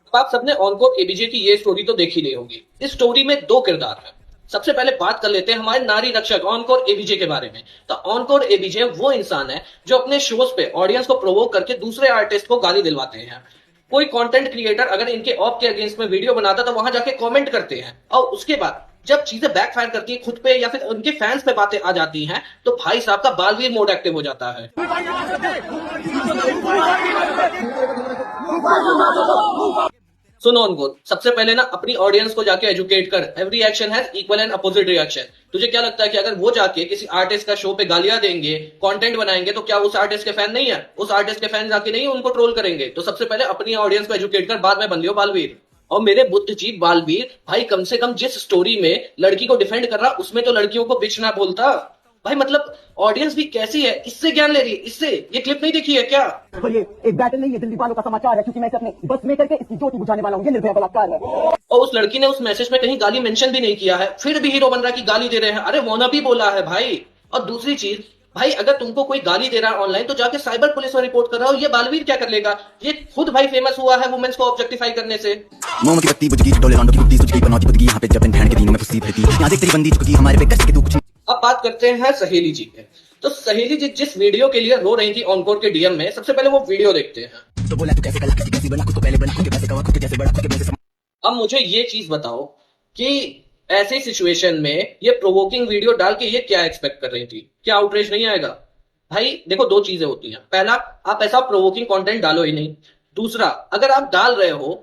अब आप सबने ऑनकोर एबीजे की ये स्टोरी तो देखी नहीं होगी। इस स्टोरी में दो किरदार हैं। सबसे पहले बात कर लेते हैं हमारे नारी रक्षक ऑनकोर एबीजे के बारे में। तो ऑनकोर एबीजे वो इंसान है जो अपने शोज पे ऑडियंस को प्रोवोक करके दूसरे आर्टिस्ट को गाली दिलवाते हैं। कोई कंटेंट क्रिएटर अगर इनके ऑप के अगेंस्ट में वीडियो बनाता तो वहां जाके कमेंट करते हैं, और उसके बाद जब चीजें बैकफायर करती है खुद पे या फिर उनके फैंस पे बातें आ जाती हैं तो भाई साहब का बालवीर मोड एक्टिव हो जाता है। सुनो अनगोल, सबसे पहले ना अपनी ऑडियंस को जाके एजुकेट कर। Every action has equal and opposite reaction. तुझे क्या लगता है कि अगर वो जाके किसी आर्टिस्ट का शो पे गालियां देंगे, कंटेंट बनाएंगे, तो क्या उस आर्टिस्ट के फैन नहीं है? उस आर्टिस्ट के फैन जाके नहीं उनको ट्रोल करेंगे? तो सबसे पहले अपनी ऑडियंस को एजुकेट कर, बाद में बन लियो बालवीर। और मेरे बुद्धजीत बालवीर भाई, कम से कम जिस स्टोरी में लड़की को डिफेंड कर रहा उसमें तो लड़कियों को बिच ना बोलता भाई। मतलब ऑडियंस भी कैसी है, इससे ज्ञान ले रही है। इससे ये क्लिप नहीं देखी है क्या? तो ये एक बैटल नहीं है, दिल्ली वालों का समाचार है, क्योंकि मैं इसे अपने बस में करके इसकी ज्योति बुझाने वाला हूँ। ये निर्भया बलात्कार है। और उस लड़की ने उस मैसेज में कहीं गाली मेंशन भी नहीं किया है, फिर भी हीरो बन रहा है कि गाली दे रहे हैं। अरे वोना भी बोला है भाई। और दूसरी चीज भाई, अगर तुमको कोई गाली दे रहा है ऑनलाइन तो जाके साइबर पुलिस में रिपोर्ट कर रहा हो। ये बालवीर क्या कर लेगा? ये खुद भाई फेमस हुआ है वुमेन्स को ऑब्जेक्टिफाई करने से। मोमबत्ती बत्ती बुझ गई, डोले लौंडों की बुद्धि सुझ गई, पनौती बुझ गई, यहाँ पे जब इन भैन के दिनों में फुस्सी भरती, यहाँ देख तेरी बंदी चुकी हमारे पे कष्ट के तू कुछ। अब बात करते हैं सहेली जी के। तो सहेली जी जिस वीडियो के लिए रो रही थी ऑनकोर के डीएम में, सबसे पहले वो वीडियो देखते हैं। तो बोला तू कैसे कला किसी कैसी बना, खुद तो पहले बना, खुद के पैसे कमा, खुद के जैसे बड़ा, खुद के पैसे। अब मुझे ये चीज बताओ कि ऐसी सिचुएशन में ये प्रोवोकिंग वीडियो डाल के ये क्या एक्सपेक्ट कर रही थी? क्या आउटरीच नहीं आएगा? भाई देखो, दो चीजें होती हैं। पहला, आप ऐसा प्रोवोकिंग कंटेंट डालो ही नहीं। दूसरा, अगर आप डाल रहे हो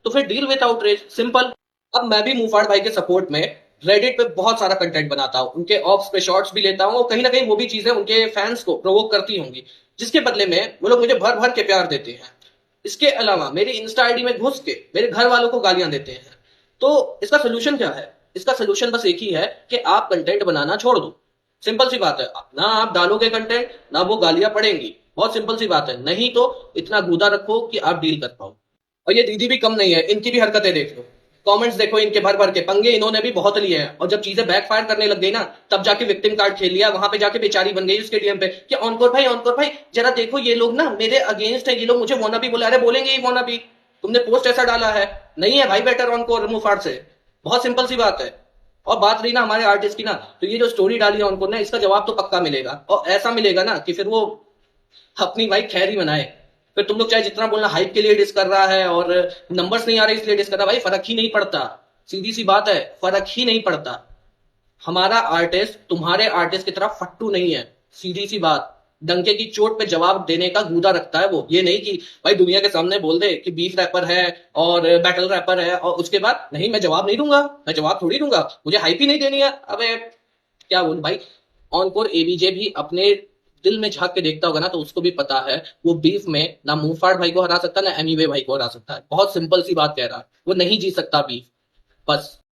तो फिर डील विद आउटरीच, सिंपल। अब मैं भी मुफाड़ भाई के सपोर्ट में रेडिट पे बहुत सारा कंटेंट बनाता हूँ, उनके ऑफ्स पे शॉर्ट्स भी लेता हूँ, और कहीं ना कहीं वो भी चीजें उनके फैंस को प्रोवोक करती होंगी, जिसके बदले में वो लोग मुझे भर भर के प्यार देते हैं। इसके अलावा मेरी इंस्टा आईडी में घुस के मेरे घर वालों को गालियां देते हैं। तो इसका सोल्यूशन क्या है? इसका सोल्यूशन बस एक ही है कि आप कंटेंट बनाना छोड़ दो। सिंपल सी बात है। ना आप डालोगे कंटेंट, ना वो गालियां पड़ेंगी। बहुत सिंपल सी बात है। नहीं तो इतना गूदा रखो कि आप डील कर पाओ। और ये दीदी भी कम नहीं है, इनकी भी हरकतें देख लो। कमेंट्स देखो इनके, भर भर के पंगे इन्होंने भी बहुत लिए हैं। और जब चीजें बैकफायर करने लग गई ना, तब जाके विक्टिम कार्ड खेल लिया। वहां पे जाके बेचारी बन गई उसके डीएम पे कि ऑनकोर भाई जरा देखो, ये लोग ना मेरे अगेंस्ट है, ये लोग मुझे वाना भी बोले। अरे बोलेंगे ही वाना भी, तुमने पोस्ट ऐसा डाला है। नहीं है भाई बेटर ऑनकोर, मुंह से। बहुत सिंपल सी बात है। और बात रही ना हमारे आर्टिस्ट की ना, तो ये जो स्टोरी डाली है ऑनकोर ने, इसका जवाब तो पक्का मिलेगा। और ऐसा मिलेगा ना कि फिर वो अपनी भाई खैर ही मनाए। फिर तुम लोग चाहे जितना बोलना हाइप के लिए डिस कर रहा है और नंबर्स नहीं आ रहे इसलिए डिस कर रहा, भाई फर्क ही नहीं पड़ता। सीधी सी बात है, फर्क ही नहीं पड़ता। हमारा आर्टिस्ट तुम्हारे आर्टिस्ट की तरह फट्टू नहीं है। सीधी सी बात, डंके की चोट पे जवाब देने का गूदा रखता है वो। ये नहीं कि भाई दुनिया के सामने बोल दे कि बीफ रैपर है और बैटल रैपर है और उसके बाद नहीं मैं जवाब नहीं दूंगा। मैं जवाब थोड़ी दूंगा, मुझे हाइप ही नहीं देनी है। अबे क्या बोल भाई। ऑनकोर एबीजे भी अपने दिल में झांक के देखता होगा ना, तो उसको भी पता है वो बीफ में ना मुंहफाड़ भाई को हरा सकता, ना एमीवे भाई को हरा सकता है। बहुत सिंपल सी बात कह रहा है, वो नहीं जीत सकता बीफ, बस।